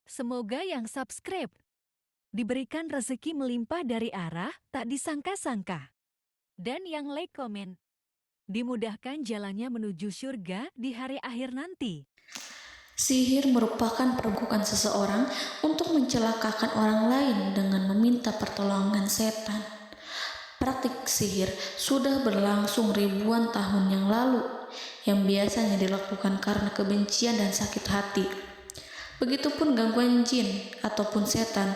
Semoga yang subscribe diberikan rezeki melimpah dari arah tak disangka-sangka. Dan yang like komen, dimudahkan jalannya menuju surga di hari akhir nanti. Sihir merupakan perbuatan seseorang untuk mencelakakan orang lain dengan meminta pertolongan setan. Praktik sihir sudah berlangsung ribuan tahun yang lalu, yang biasanya dilakukan karena kebencian dan sakit hati. Begitupun gangguan jin ataupun setan,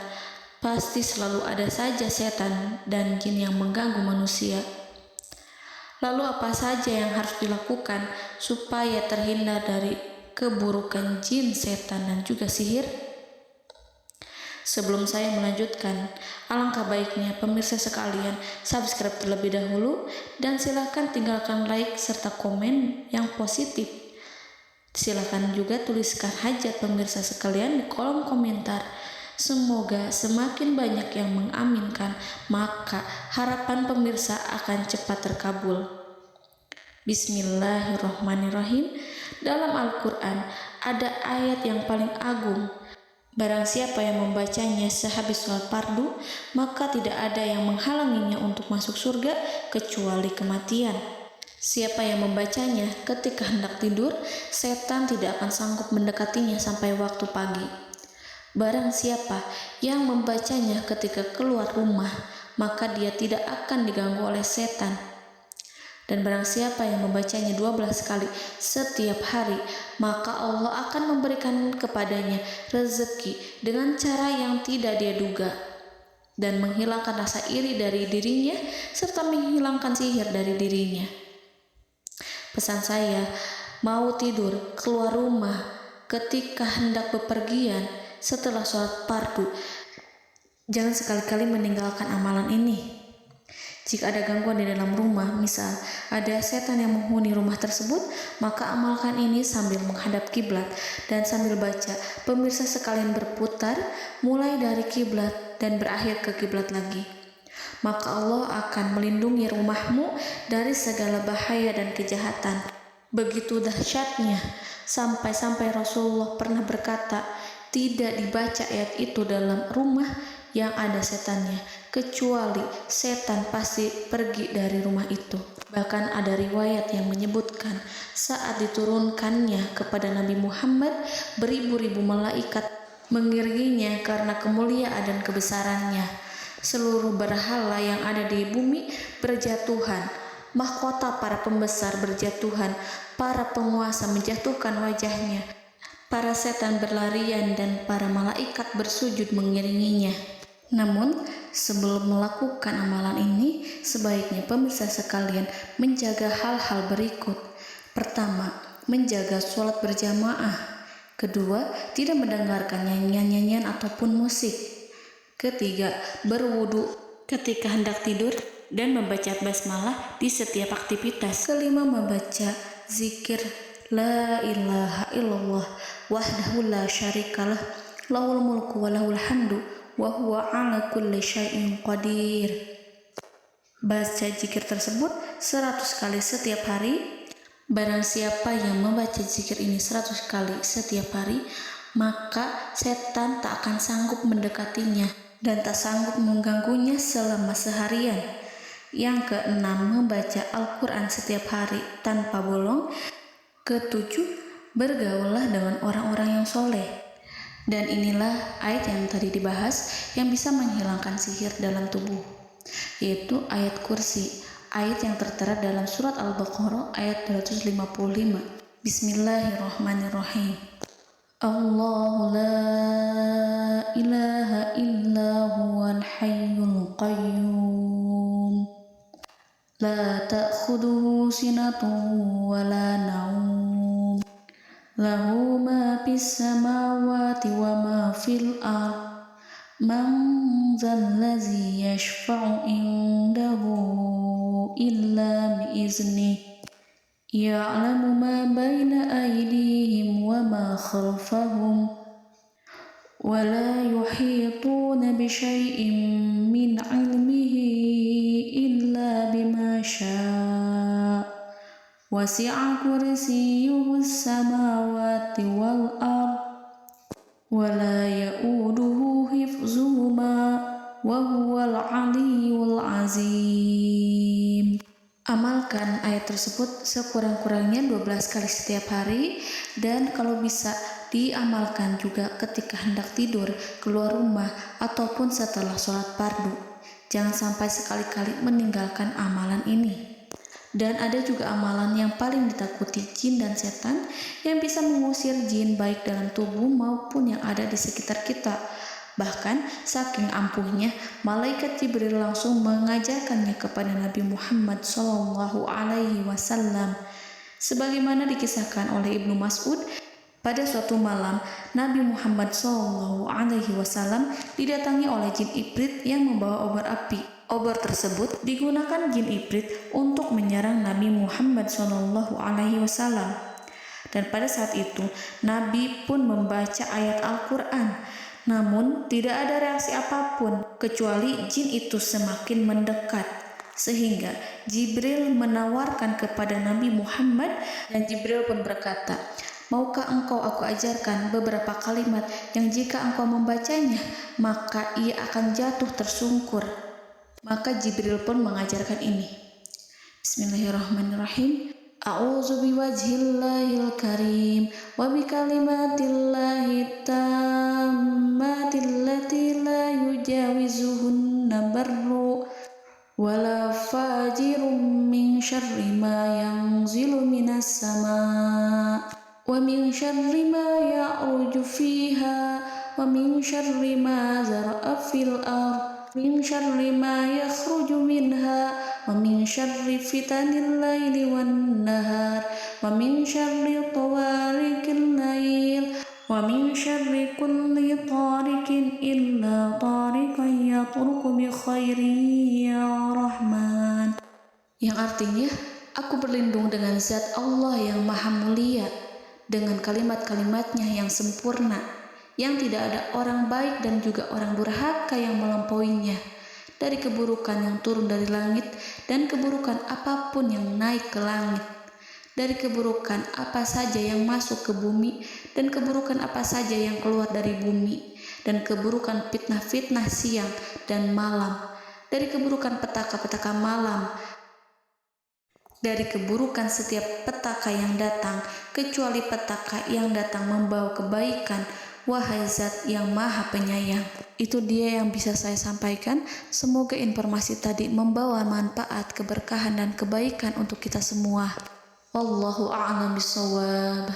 pasti selalu ada saja setan dan jin yang mengganggu manusia. Lalu apa saja yang harus dilakukan supaya terhindar dari keburukan jin, setan, dan juga sihir? Sebelum saya melanjutkan, alangkah baiknya pemirsa sekalian subscribe terlebih dahulu dan silakan tinggalkan like serta komen yang positif. Silakan juga tuliskan hajat pemirsa sekalian di kolom komentar. Semoga semakin banyak yang mengaminkan, maka harapan pemirsa akan cepat terkabul. Bismillahirrahmanirrahim. Dalam Al-Quran ada ayat yang paling agung. Barang siapa yang membacanya sehabis sholat fardu, maka tidak ada yang menghalanginya untuk masuk surga kecuali kematian. Siapa yang membacanya ketika hendak tidur, setan tidak akan sanggup mendekatinya sampai waktu pagi. Barang siapa yang membacanya ketika keluar rumah, maka dia tidak akan diganggu oleh setan. Dan barang siapa yang membacanya 12 kali setiap hari, maka Allah akan memberikan kepadanya rezeki dengan cara yang tidak dia duga, dan menghilangkan rasa iri dari dirinya, serta menghilangkan sihir dari dirinya. Pesan saya, mau tidur, keluar rumah, ketika hendak bepergian, setelah sholat fardu, jangan sekali-kali meninggalkan amalan ini. Jika ada gangguan di dalam rumah, misal ada setan yang menghuni rumah tersebut, maka amalkan ini sambil menghadap kiblat dan sambil baca. Pemirsa sekalian berputar mulai dari kiblat dan berakhir ke kiblat lagi. Maka Allah akan melindungi rumahmu dari segala bahaya dan kejahatan. Begitu dahsyatnya, sampai-sampai Rasulullah pernah berkata, tidak dibaca ayat itu dalam rumah yang ada setannya, kecuali setan pasti pergi dari rumah itu. Bahkan ada riwayat yang menyebutkan saat diturunkannya kepada Nabi Muhammad, beribu-ribu malaikat mengiringinya karena kemuliaan dan kebesarannya. Seluruh berhala yang ada di bumi berjatuhan, mahkota para pembesar berjatuhan, para penguasa menjatuhkan wajahnya, para setan berlarian, dan para malaikat bersujud mengiringinya. Namun, sebelum melakukan amalan ini, sebaiknya pemirsa sekalian menjaga hal-hal berikut. Pertama, menjaga sholat berjamaah. Kedua, tidak mendengarkan nyanyian-nyanyian ataupun musik. Ketiga, berwudu ketika hendak tidur dan membaca basmalah di setiap aktivitas. Kelima, membaca zikir la ilaha illallah wahdahu la syarikalah lahul mulku wa lahul hamdu wa huwa ala kulli syai'in qadir. Baca zikir tersebut 100 kali setiap hari. Barang siapa yang membaca zikir ini 100 kali setiap hari, maka setan tak akan sanggup mendekatinya dan tak sanggup mengganggunya selama seharian. Yang keenam, membaca Al-Quran setiap hari tanpa bolong. Ketujuh, bergaullah dengan orang-orang yang soleh. Dan inilah ayat yang tadi dibahas yang bisa menghilangkan sihir dalam tubuh, yaitu ayat kursi, ayat yang tertera dalam surat Al-Baqarah ayat 255. Bismillahirrahmanirrahim. Allahu la ilaha illa huwal hayyul qayyum la ta'khuduhu sinatun wa la naum lahu ma fis samawati wa ma fil ard man zallazi yashfa'u indahu illa biiznih ya'lamu ma baina aydihim wa ma khalfahum wa la yuhituna bi syai'in min 'ilmihi illa bima syaa' wasi'a kursiyyuhu as-samawati wal ard ولا يؤوده حفظهما وهو العلي العظيم. Amalkan ayat tersebut sekurang-kurangnya 12 kali setiap hari, dan kalau bisa diamalkan juga ketika hendak tidur, keluar rumah, ataupun setelah sholat fardu. Jangan sampai sekali-kali meninggalkan amalan ini. Dan ada juga amalan yang paling ditakuti jin dan setan, yang bisa mengusir jin baik dalam tubuh maupun yang ada di sekitar kita. Bahkan saking ampuhnya, malaikat Jibril langsung mengajarkannya kepada Nabi Muhammad SAW. Sebagaimana dikisahkan oleh Ibnu Mas'ud, pada suatu malam Nabi Muhammad SAW didatangi oleh jin Ifrit yang membawa obor api. Obor tersebut digunakan jin Ifrit untuk menyerang Nabi Muhammad SAW. Dan pada saat itu Nabi pun membaca ayat Al-Quran. Namun tidak ada reaksi apapun kecuali jin itu semakin mendekat, sehingga Jibril menawarkan kepada Nabi Muhammad, dan Jibril pun berkata, "Maukah engkau aku ajarkan beberapa kalimat yang jika engkau membacanya maka ia akan jatuh tersungkur?" Maka Jibril pun mengajarkan ini. Bismillahirrahmanirrahim. A'udzu biwajhillahil karim wa bikalimatillahi tammati allati la yujawizuhunna barru wala fajirun min syarri ma yanzilu minas sama' wa min syarri ma ya'ruju fiha wa min syarri ma zara'a fil ardh min syarri ma yakhruju minha wa min syarri fitanil laili wan nahar wa min syarri tawarikil lail wa min syarri kulli tarikin illa tarikan yatruku bi khairin ya Rahman. Yang artinya, aku berlindung dengan zat Allah yang maha mulia, dengan kalimat-kalimatnya yang sempurna, yang tidak ada orang baik dan juga orang durhaka yang melampauinya, dari keburukan yang turun dari langit dan keburukan apapun yang naik ke langit, dari keburukan apa saja yang masuk ke bumi dan keburukan apa saja yang keluar dari bumi, dan keburukan fitnah-fitnah siang dan malam, dari keburukan petaka-petaka malam, dari keburukan setiap petaka yang datang, kecuali petaka yang datang membawa kebaikan. Wahai Zat yang Maha Penyayang. Itu dia yang bisa saya sampaikan. Semoga informasi tadi membawa manfaat, keberkahan, dan kebaikan untuk kita semua. Wallahu a'lam bishawab.